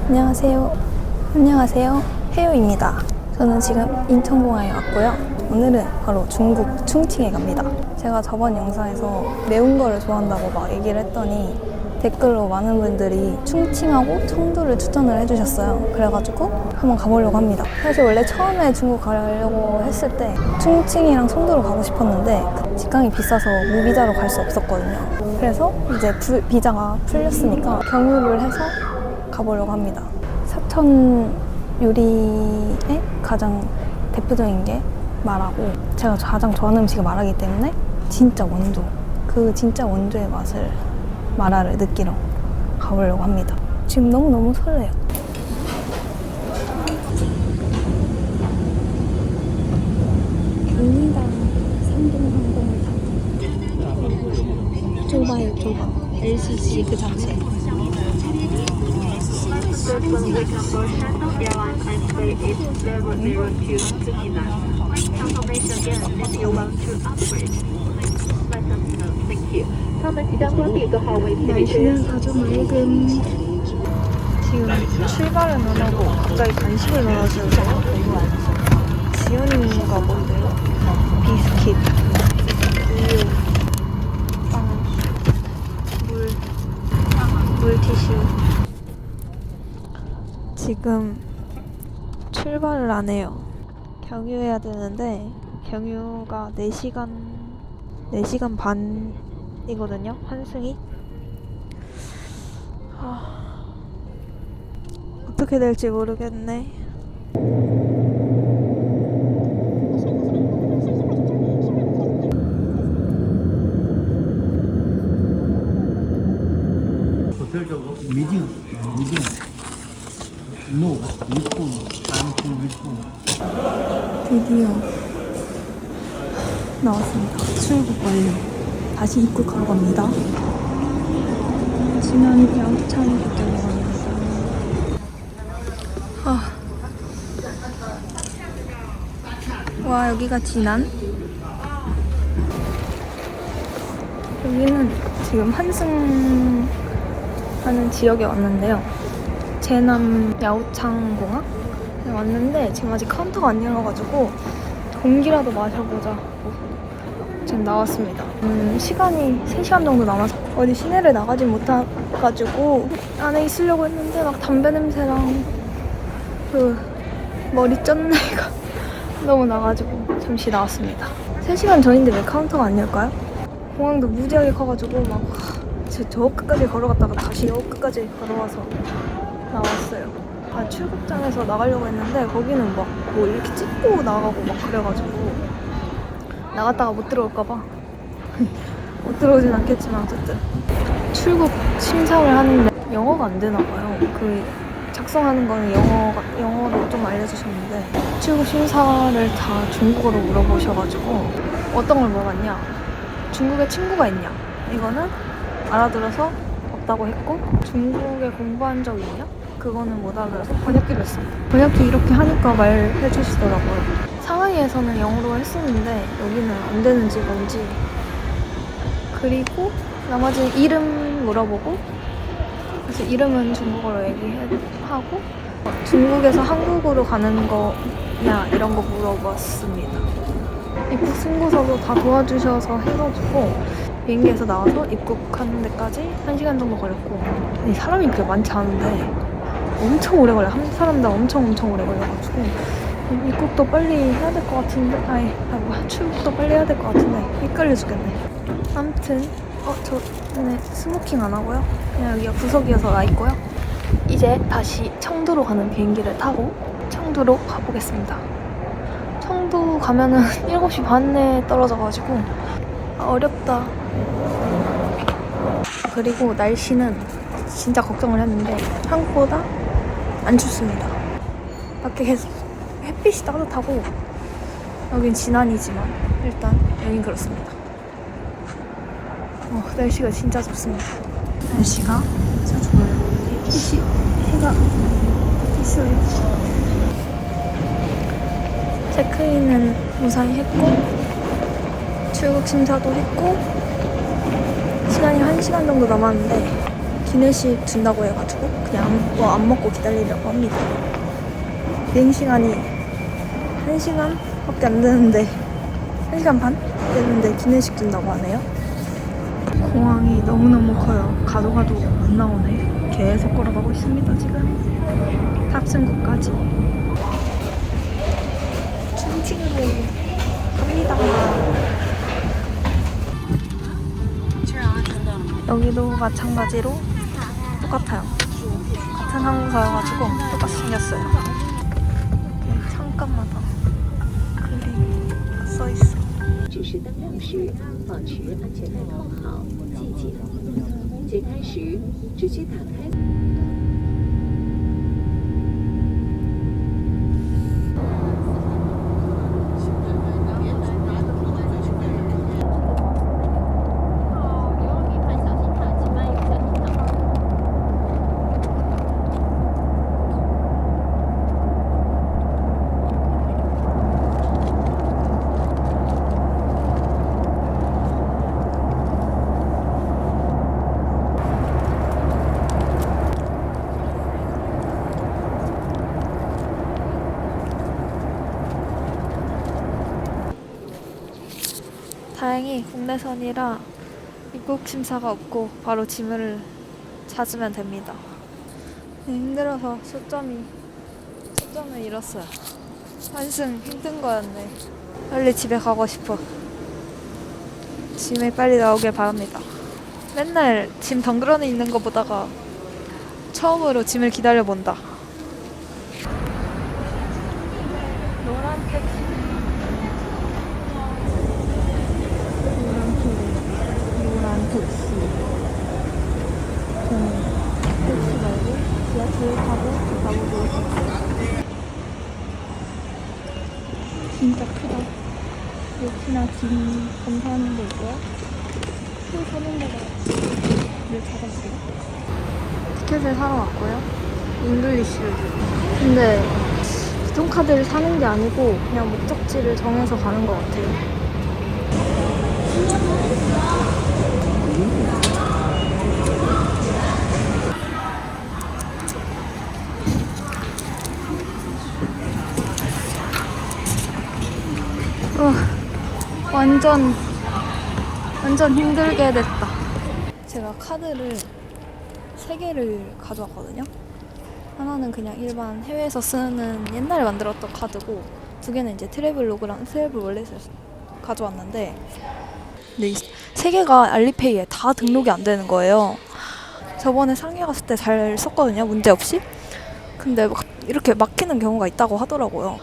안녕하세요. 안녕하세요. 혜유입니다. 저는 지금 인천공항에 왔고요. 오늘은 바로 중국 충칭에 갑니다. 제가 저번 영상에서 매운 거를 좋아한다고 막 얘기를 했더니 댓글로 많은 분들이 충칭하고 청두를 추천을 해주셨어요. 그래가지고 한번 가보려고 합니다. 사실 원래 처음에 중국 가려고 했을 때 충칭이랑 청두를 가고 싶었는데 직항이 비싸서 무비자로 갈 수 없었거든요. 그래서 이제 비자가 풀렸으니까 경유를 해서 가보려고 합니다. 사천 요리의 가장 대표적인 게 마라고, 제가 가장 좋아하는 음식이 마라이기 때문에 진짜 원조, 그 진짜 원조의 맛을 마라를 느끼러 가보려고 합니다. 지금 너무너무 설레요. 경리당 상동항공을 타고 좁아요, 좁아. LCC 그 자체. 날씨는 아주 맑음. 지금 출발은 안 하고 갑자기 간식을 넣어주세요. 지연이가 뭔데요? 비스킷, 우유, 빵, 물티슈. 지금 출발을 안 해요. 경유해야 되는데 경유가 4시간 반이거든요, 환승이. 어떻게 될지 모르겠네. 미디움, 노, 육분, 단품 육분. 드디어 나왔습니다. 출국 완료. 다시 입국하러 갑니다. 지난 야구창 국경에 갑니다. 와, 여기가 진안? 여기는 지금 환승하는 지역에 왔는데요. 제남 야오창 공항에 왔는데 지금 아직 카운터가 안 열어가지고 공기라도 마셔보자 지금 나왔습니다. 시간이 3시간 정도 남아서 어디 시내를 나가지 못해가지고 안에 있으려고 했는데 막 담배 냄새랑 그 머리 쩐내가 너무 나가지고 잠시 나왔습니다. 3시간 전인데 왜 카운터가 안 열까요? 공항도 무지하게 커가지고 막 저 끝까지 걸어갔다가 다시 저 끝까지 걸어와서 나왔어요. 출국장에서 나가려고 했는데 거기는 막 뭐 이렇게 찍고 나가고 막 그래가지고 나갔다가 못 들어올까봐 못 들어오진 않겠지만 어쨌든 출국 심사를 하는데 영어가 안 되나 봐요. 그 작성하는 거는 영어로 좀 알려주셨는데 출국 심사를 다 중국어로 물어보셔가지고 어떤 걸 물어봤냐, 중국에 친구가 있냐, 이거는 알아들어서 없다고 했고, 중국에 공부한 적이 있냐, 그거는 못 알아들어서 번역기로 했습니다. 번역기 이렇게 하니까 말해주시더라고요. 상하이에서는 영어로 했었는데 여기는 안 되는지 뭔지. 그리고 나머지 이름 물어보고, 그래서 이름은 중국어로 얘기하고 중국에서 한국으로 가는 거냐 이런 거 물어봤습니다. 입국 신고서도 다 도와주셔서 해가지고 비행기에서 나와서 입국하는 데까지 1시간 정도 걸렸고, 사람이 그렇게 많지 않은데 엄청 오래 걸려요. 한 사람당 엄청 오래 걸려가지고 입국도 빨리 해야 될 것 같은데 출국도 빨리 해야 될 것 같은데 헷갈려 죽겠네. 아무튼 저 오늘 스모킹 안 하고요. 그냥 여기가 구석이어서 나 있고요. 이제 다시 청두로 가는 비행기를 타고 청두로 가보겠습니다. 청두 가면은 7시 반에 떨어져가지고 어렵다. 그리고 날씨는 진짜 걱정을 했는데 한국보다 안 춥습니다. 밖에 계속 햇빛이 따뜻하고 여긴 진안이지만 일단 여긴 그렇습니다. 날씨가 진짜 좋습니다. 날씨가 진짜 좋아요. 해가 있어요. 체크인은 무사히 했고 출국 심사도 했고 시간이 1시간 정도 남았는데 기내식 준다고 해가지고 그냥 뭐 안 먹고 기다리려고 합니다. 비행 시간이 1시간밖에 안 되는데 1시간 반 되는데 기내식 준다고 하네요. 공항이 너무너무 커요. 가도 안 나오네. 계속 걸어가고 있습니다 지금. 탑승구까지. 충칭으로 갑니다. 여기도 마찬가지로 똑같아요. 같은 항공사여가지고 똑같이 생겼어요. 이렇게 창가마다 글이 써있어. 指示灯亮时，保持安全带扣好系紧。解开时，只需打开。 다행히 국내선이라 입국 심사가 없고 바로 짐을 찾으면 됩니다. 힘들어서 초점을 잃었어요. 한승 힘든 거였네. 빨리 집에 가고 싶어. 짐이 빨리 나오길 바랍니다. 맨날 짐 덩그러니 있는 거 보다가 처음으로 짐을 기다려본다. 노란 택시. 노란 택시. 택시 말고 지하철 타고 가보고 있어요. 진짜 크다. 역시나 짐 검사하는 데 있고요. 표 사는 데가 를 찾았어요. 티켓을 사러 왔고요. 잉글리시를. 근데 교통카드를 사는 게 아니고 그냥 목적지를 정해서 가는 것 같아요. 완전 힘들게 됐다. 제가 카드를 3개를 가져왔거든요. 하나는 그냥 일반 해외에서 쓰는 옛날에 만들었던 카드고 2개는 이제 트래블로그랑 트래블 월렛을 가져왔는데 근데 이 3개가 알리페이에 다 등록이 안 되는 거예요. 저번에 상해 갔을 때 잘 썼거든요. 문제없이. 근데 막 이렇게 막히는 경우가 있다고 하더라고요.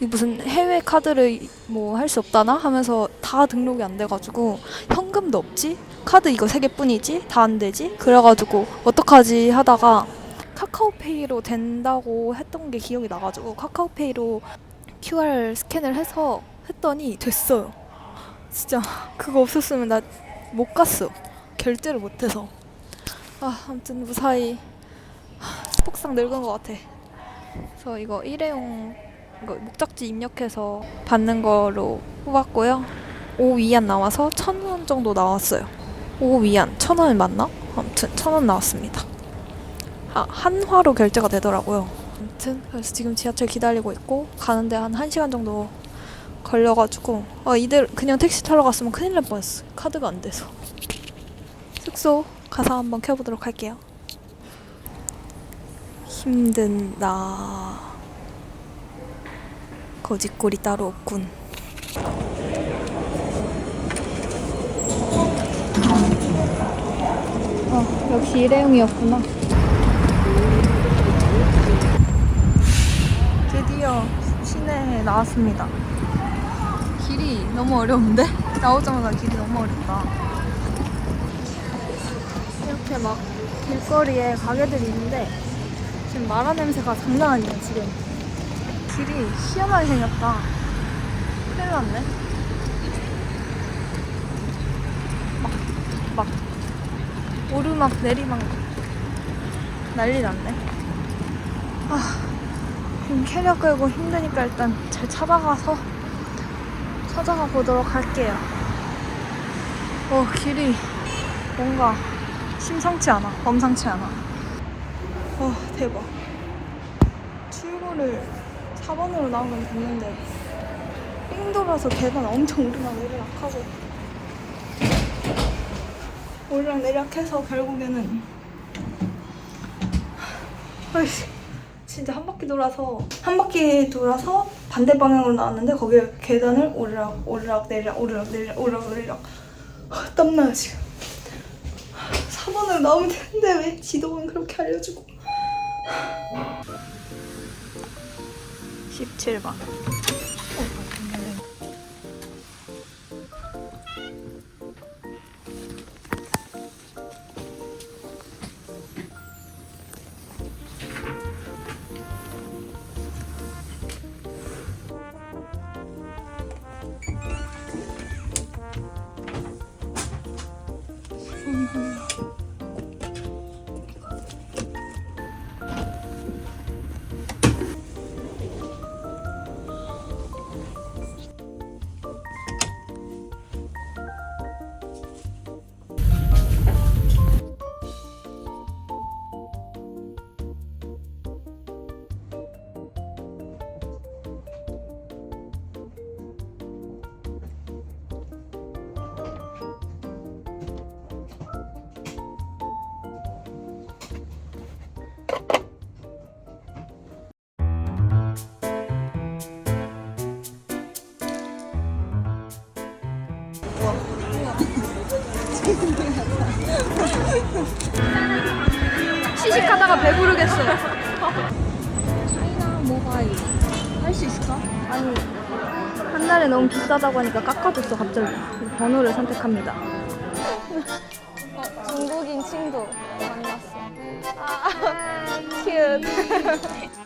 이 무슨 해외 카드를 뭐 할 수 없다나 하면서 다 등록이 안 돼가지고 현금도 없지? 카드 이거 3개뿐이지? 다 안 되지? 그래가지고 어떡하지 하다가 카카오페이로 된다고 했던 게 기억이 나가지고 카카오페이로 QR 스캔을 해서 했더니 됐어요. 진짜 그거 없었으면 나 못 갔어. 결제를 못해서. 아무튼 무사히 폭삭 늙은 것 같아. 그래서 이거 일회용 이거 목적지 입력해서 받는 거로 뽑았고요. 5위안 나와서 1,000원 정도 나왔어요. 5위안 1,000원 맞나? 아무튼 1,000원 나왔습니다. 한화로 결제가 되더라고요. 아무튼 그래서 지금 지하철 기다리고 있고 가는데 한 1시간 정도 걸려가지고 이대로 그냥 택시 타러 갔으면 큰일 날 뻔했어. 카드가 안 돼서. 숙소 가서 한번 켜보도록 할게요. 힘든다. 거짓골이 따로 없군. 역시 일회용이었구나. 드디어 시내에 나왔습니다. 길이 너무 어려운데? 나오자마자 길이 너무 어렵다. 이렇게 막 길거리에 가게들이 있는데 지금 마라 냄새가 장난 아니야 지금. 길이 희한하게 생겼다. 큰일 났네. 막 오르막 내리막 난리 났네. 지금 캐리어 끌고 힘드니까 일단 잘 찾아가 보도록 할게요. 길이 뭔가 심상치 않아. 범상치 않아. 와 대박. 출구를 4번으로 나오면 됐는데 삥 돌아서 계단 엄청 오르락내리락하고 오르락내리락해서 결국에는 아이씨 진짜 한 바퀴 돌아서 반대 방향으로 나왔는데 거기에 계단을 오르락내리락 땀나요 지금. 4번으로 나오면 되는데 왜 지도만 그렇게 알려주고. 17번. 시식하다가 배부르겠어요. 차이나 모바일 할 수 있을까? 아니 한 달에 너무 비싸다고 하니까 깎아줬어 갑자기. 번호를 선택합니다. 중국인 친구 만났어. 아, 큐트.